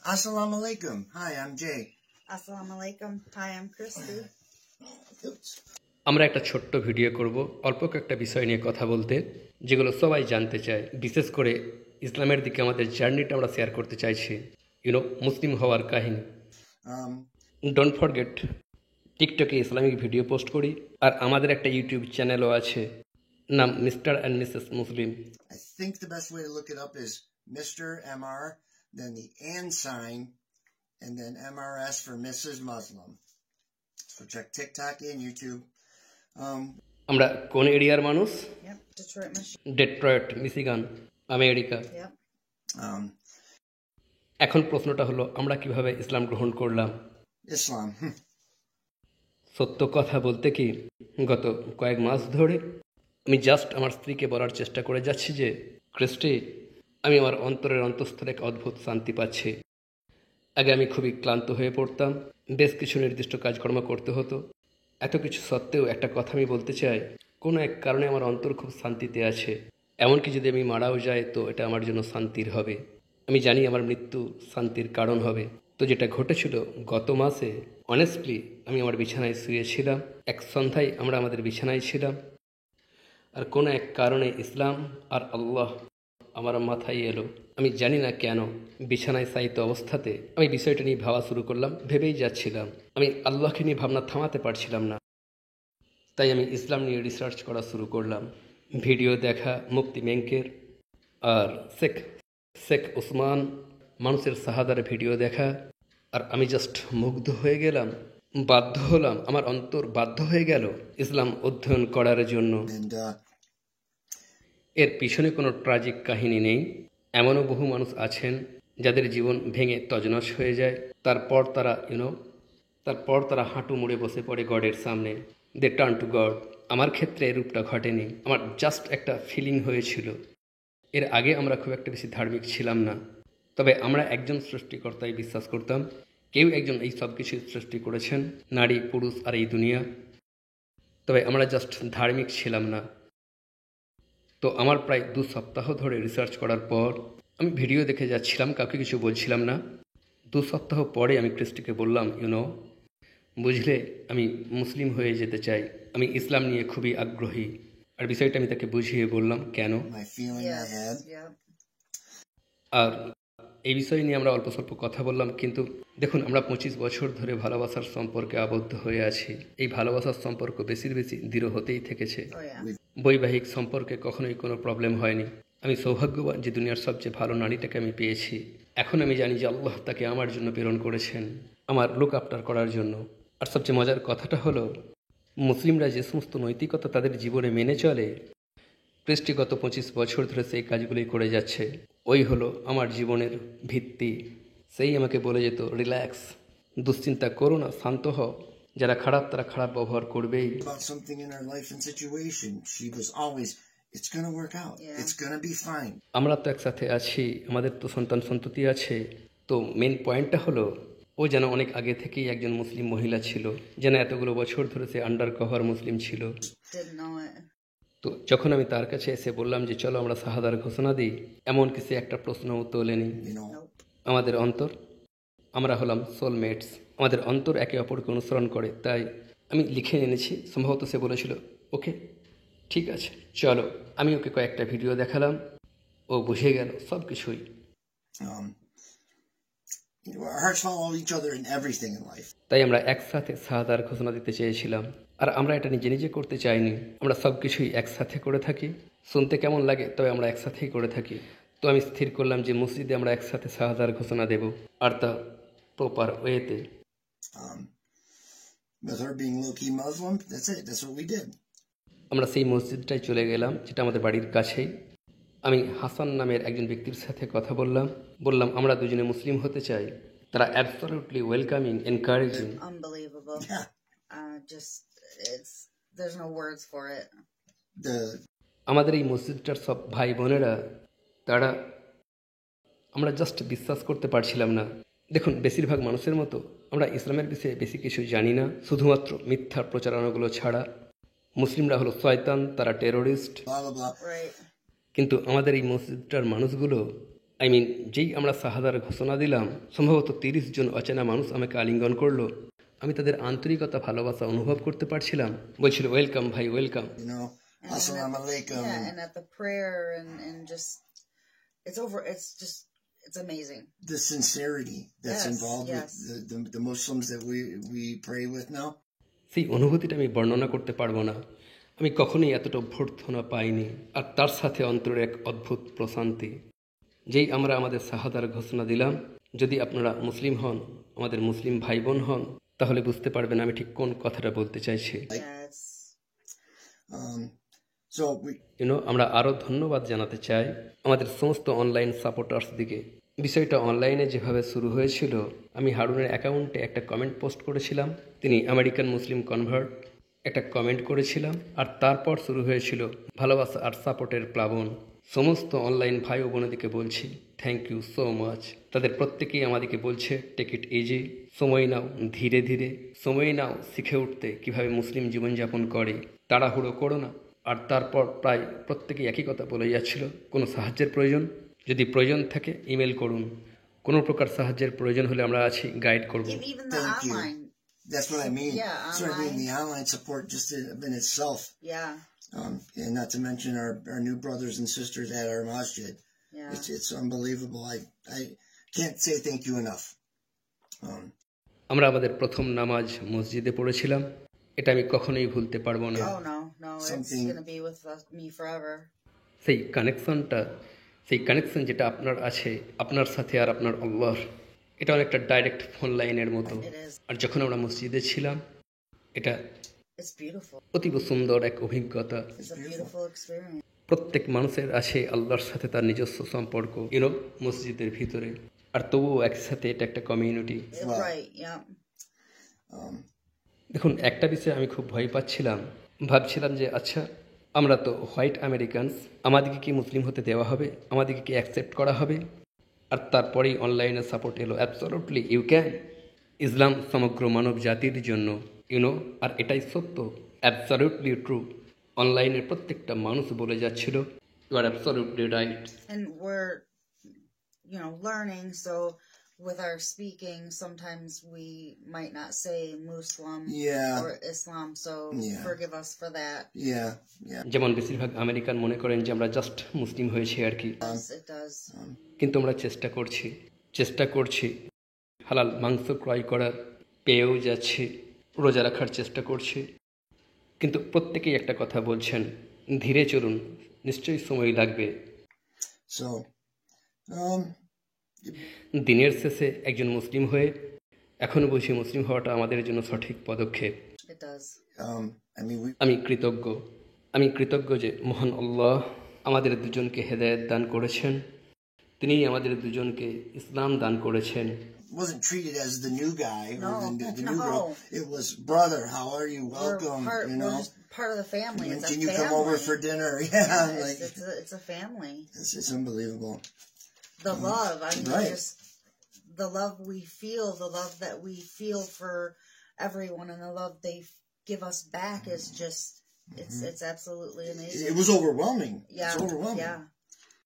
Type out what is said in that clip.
Assalamu alaikum. Hi, I'm Jay. Assalamu alaikum. Hi, I'm Christy. আমরা একটা ছোট্ট video করব অল্প কয়েকটা বিষয় নিয়ে কথা বলতে, যেগুলো সবাই জানতে চায়। বিশেষ করে ইসলামের দিকে আমাদের জার্নিটা আমরা শেয়ার করতে চাইছি, মুসলিম হওয়ার কাহিনী। ডোন্ট ফরগেট, টিকটকে ইসলামিক ভিডিও পোস্ট করি, আর আমাদের একটা ইউটিউব চ্যানেলও আছে, নাম mister and Mrs Muslim. I think the best way to look it up is Mr. MR, then the and sign, and then MRS for Mrs. Muslim. So check TikTok and YouTube. আমরা কোন এরিয়ার মানুষ? Yep, Detroit, Michigan. Detroit, Michigan, America. Yep. এখন প্রশ্নটা হলো, আমরা কিভাবে ইসলাম গ্রহণ করলাম? Islam. সত্য কথা বলতে কি, গত কয়েক মাস ধরে আমি জাস্ট আমার স্ত্রীকে বলার চেষ্টা করে যাচ্ছি যে, ক্রিস্টি, আমি আমার অন্তরের অন্তঃস্থলে এক অদ্ভুত শান্তি পাচ্ছি। আগে আমি খুবই ক্লান্ত হয়ে পড়তাম, বেশ কিছু নির্দিষ্ট কাজকর্ম করতে হতো। এত কিছু সত্ত্বেও একটা কথা আমি বলতে চাই, কোনো এক কারণে আমার অন্তর খুব শান্তিতে আছে। এমনকি যদি আমি মারাও যাই, তো এটা আমার জন্য শান্তির হবে। আমি জানি আমার মৃত্যু শান্তির কারণ হবে। তো যেটা ঘটেছিল গত মাসে, অনেস্টলি আমি আমার বিছানায় শুয়েছিলাম। এক সন্ধ্যায় আমরা আমাদের বিছানায় ছিলাম, আর কোনো এক কারণে ইসলাম আর আল্লাহ আমার মাথায় এলো। আমি জানি না কেন, বিছানায় শায়িত অবস্থাতে আমি বিষয়টা নিয়ে ভাবা শুরু করলাম, ভেবেই যাচ্ছিলাম। আমি আল্লাহকে নিয়ে ভাবনা থামাতে পারছিলাম না। তাই আমি ইসলাম নিয়ে রিসার্চ করা শুরু করলাম, ভিডিও দেখা মুফতি মেঙ্কের আর শেখ ওসমান মানুষের শাহাদার ভিডিও দেখা, আর আমি জাস্ট মুগ্ধ হয়ে গেলাম, বাধ্য হলাম, আমার অন্তর বাধ্য হয়ে গেল ইসলাম অধ্যয়ন করার জন্য। এর পিছনে কোনো ট্র্যাজিক কাহিনী নেই। এমনও বহু মানুষ আছেন যাদের জীবন ভেঙে তছনছ হয়ে যায়, তারপর তারা হাঁটু মুড়ে বসে পড়ে গডের সামনে, দে টার্ন টু গড। আমার ক্ষেত্রে এরূপটা ঘটেনি, আমার জাস্ট একটা ফিলিং হয়েছিল। এর আগে আমরা খুব একটা বেশি ধার্মিক ছিলাম না, তবে আমরা একজন সৃষ্টিকর্তায় বিশ্বাস করতাম। কেউ একজন এই সব কিছু সৃষ্টি করেছেন, নারী, পুরুষ আর এই দুনিয়া। তবে আমরা জাস্ট ধার্মিক ছিলাম না। তো আমার প্রায় 2 সপ্তাহ ধরে রিসার্চ করার পর আমি ভিডিও দেখে যাচ্ছিলাম, কাউকে কিছু বলছিলাম না। 2 সপ্তাহ পরে আমি ক্রিস্টিকে বললাম, বুঝলে, আমি মুসলিম হয়ে যেতে চাই, আমি ইসলাম নিয়ে খুবই আগ্রহী। আর বিষয়টা আমি তাকে বুঝিয়ে বললাম কেন। আর এই বিষয় নিয়ে আমরা অল্প স্বল্প কথা বললাম। কিন্তু দেখুন, আমরা 25 বছর ধরে ভালোবাসার সম্পর্কে আবদ্ধ হয়ে আছি। এই ভালোবাসার সম্পর্ক বেশি দৃঢ় হতেই থেকেছে। বৈবাহিক সম্পর্কে কখনোই কোনো প্রবলেম হয়নি। আমি সৌভাগ্যবান যে দুনিয়ার সবচেয়ে ভালো নারীটাকে আমি পেয়েছি। এখন আমি জানি যে আল্লাহ তাকে আমার জন্য প্রেরণ করেছেন, আমার লুক আফটার করার জন্য। আর সবচেয়ে মজার কথাটা হলো, মুসলিমরা যে সমস্ত নৈতিকতা তাদের জীবনে মেনে চলে, ক্রিস্টিগত 25 বছর ধরে সেই কাজগুলি করে যাচ্ছে। ওই হলো আমার জীবনের ভিত্তি। সেই আমাকে বলে যেত, রিল্যাক্স, দুশ্চিন্তা করো না, শান্ত হও, যারা খারাপ তারা খারাপ ব্যবহার করবেই। আমরা তো একসাথে আছি, আমাদের তো সন্তান সন্ততি আছে। তো মেন পয়েন্টটা হলো, ও যেন অনেক আগে থেকেই একজন মুসলিম মহিলা ছিল, যেন এতগুলো বছর ধরে সে আন্ডার কভার মুসলিম ছিল। তো যখন আমি তার কাছে এসে বললাম যে চলো আমরা শাহাদার ঘোষণা দিই, এমনকি সে একটা প্রশ্নও তোলেনি। আমাদের অন্তর, আমরা হলাম সোলমেটস, আমাদের অন্তর একে অপরকে অনুসরণ করে। তাই আমি লিখে এনেছি, সম্ভবত সে বলেছিল ওকে ঠিক আছে চলো। আমি ওকে কয়েকটা ভিডিও দেখালাম, ও বুঝে গেল সব কিছুই। তাই আমরা একসাথে শাহাদার ঘোষণা দিতে চেয়েছিলাম। আর আমরা এটা নিজে নিজে করতে চাইনি, আমরা সব কিছুই একসাথে করে থাকি। শুনতে কেমন লাগে, তবে আমরা একসাথেই করে থাকি। তো আমি স্থির করলাম যে মসজিদে আমরা একসাথে শাহাদার ঘোষণা দেব, আর তা প্রপার ওয়েতে। আমরা সেই মসজিদটাই চলে গেলাম, যেটা আমাদের বাড়ির কাছেই। আমি হাসান নামের একজন ব্যক্তির সাথে কথা বললাম আমরা দুজনে মুসলিম হতে চাই। তারা অ্যাবসলিউটলি ওয়েলকামিং, এনকারেজিং। আমাদের এই মসজিদটার সব ভাই বোনেরা, তারা, আমরা জাস্ট বিশ্বাস করতে পারছিলাম না। দেখুন, বেশিরভাগ মানুষের মতো আমরা ইসলামের বিষয়ে বেশি কিছু জানি না, শুধুমাত্র মিথ্যা প্রচারণাগুলো ছাড়া। মুসলিমরা হলো শয়তান, তারা টেরোরিস্ট। কিন্তু আমাদের এই মসজিদটার মানুষগুলো যেই আমরা শাহাদার ঘোষণা দিলাম, সম্ভবত 30 জন অচেনা মানুষ আমাকে আলিঙ্গন করলো। আমি তাদের আন্তরিকতা, ভালোবাসা অনুভব করতে পারছিলাম। বলছিল, ওয়েলকাম ভাই, welcome. You know, assalamu alaikum. Yeah, and at the prayer and just it's over. It's amazing. The sincerity that's Yes, involved yes. with the Muslims that we pray with now. সেই অনুভূতিটা আমি বর্ণনা করতে পারবো না। আমি কখনোই এতটা অভ্যর্থনা পাইনি। আর তার সাথে অন্তরের এক অদ্ভুত প্রশান্তি। যেই আমরা আমাদের শাহাদার ঘোষণা দিলাম, যদি আপনারা মুসলিম হন, আমাদের মুসলিম ভাই বোন হন, তাহলে বুঝতে পারবেন আমি ঠিক কোন কথাটা বলতে চাইছি। Yes. So we আমরা আরও ধন্যবাদ জানাতে চাই আমাদের সমস্ত অনলাইন সাপোর্টার্স দিকে। বিষয়টা অনলাইনে যেভাবে শুরু হয়েছিল, আমি হারুনের অ্যাকাউন্টে একটা কমেন্ট পোস্ট করেছিলাম, তিনি আমেরিকান মুসলিম কনভার্ট, একটা কমেন্ট করেছিলাম, আর তারপর শুরু হয়েছিল ভালোবাসা আর সাপোর্টের প্লাবন। সমস্ত অনলাইন ভাই ও বোনদিকে বলছি থ্যাংক ইউ সো মাচ। তাদের প্রত্যেকেই আমাদেরকে বলছে টেক ইট ইজি, সময় নাও, ধীরে ধীরে সময় নাও শিখে উঠতে কিভাবে মুসলিম জীবনযাপন করে, তাড়াহুড়ো করো না। আর তারপর প্রায় প্রত্যেকেই একই কথা বলে যাচ্ছিল, কোনো সাহায্যের প্রয়োজন, যদি প্রয়োজন থাকে ইমেল করুন, কোনো প্রকার সাহায্যের প্রয়োজন হলে আমরা আছি, গাইড করব। Even the Thank you. online. That's what I mean. Yeah, Certainly online. the online support just in itself. Yeah. And not to mention our new brothers and sisters at our masjid. Yeah. It's unbelievable. I can't say thank you enough. আমরা আমাদের প্রথম নামাজ মসজিদে পড়েছিলাম, এটা আমি কখনোই ভুলতে পারবো না। Oh no, it's Something- gonna be with me forever. সেই কানেকশন যেটা আপনার আছে আপনার সাথে আর আপনার আল্লাহর, এটা অনেকটা ডাইরেক্ট ফোন লাইনের মতো। It is. আর যখন আমরা মসজিদে ছিলাম, এটা It's beautiful. অতীব সুন্দর এক অভিজ্ঞতা। It's a beautiful experience. প্রত্যেক মানুষের আছে আল্লাহর সাথে তার নিজস্ব সম্পর্ক, মসজিদের ভিতরে, আর তবুও একসাথে এটা একটা কমিউনিটি। Wow. Right. Yeah. দেখুন, একটা বিষয়ে আমি খুব ভয় পাচ্ছিলাম, ভাবছিলাম যে আচ্ছা আমরা তো হোয়াইট আমেরিকানস, আমাদেরকে কি মুসলিম হতে দেওয়া হবে, আমাদেরকে কি অ্যাকসেপ্ট করা হবে? আর তারপরেই অনলাইনে সাপোর্ট এলো, অ্যাবসলিউটলি ইউ ক্যান। ইসলাম সমগ্র মানব জাতির জন্য, আর এটাই সত্য, অ্যাবসলিউটলি ট্রু। অনলাইনের প্রত্যেকটা মানুষ বলে যাচ্ছিল you are absolutely right. And we're, learning. So with our speaking, sometimes we might not say Muslim Yeah. or Islam. So Yeah. forgive us for that. Yeah. যেমন বেশিরভাগ আমেরিকান মনে করেন যে আমরা জাস্ট মুসলিম হয়েছি আর কি, Yes, it does. কিন্তু আমরা চেষ্টা করছি হালাল মাংস ক্রয় করার, পেয়েও যাচ্ছি, রোজা রাখার চেষ্টা করছি, কিন্তু প্রত্যেকেই একটা কথা বলছেন, ধীরে চলুন, নিশ্চয়ই সময় লাগবে। So, দিনের শেষে একজন মুসলিম হয়ে এখনও বুঝি মুসলিম হওয়াটা আমাদের জন্য সঠিক পদক্ষেপ। It does. আমি কৃতজ্ঞ যে মহান আল্লাহ আমাদের দুজনকে হেদায়েত দান করেছেন, তিনি আমাদের দুজনকে ইসলাম দান করেছেন। wasn't treated as the new guy No, or the new no. girl. It was, brother, how are you? Welcome. We're just part of the family. When It's can a you family. come over for dinner? Yeah, like It's a family. it's unbelievable. The love. I mean, Right. just the love we feel, the love that we feel for everyone, and the love they give us back is just it's absolutely amazing. It was overwhelming. Yeah. It's overwhelming. Yeah.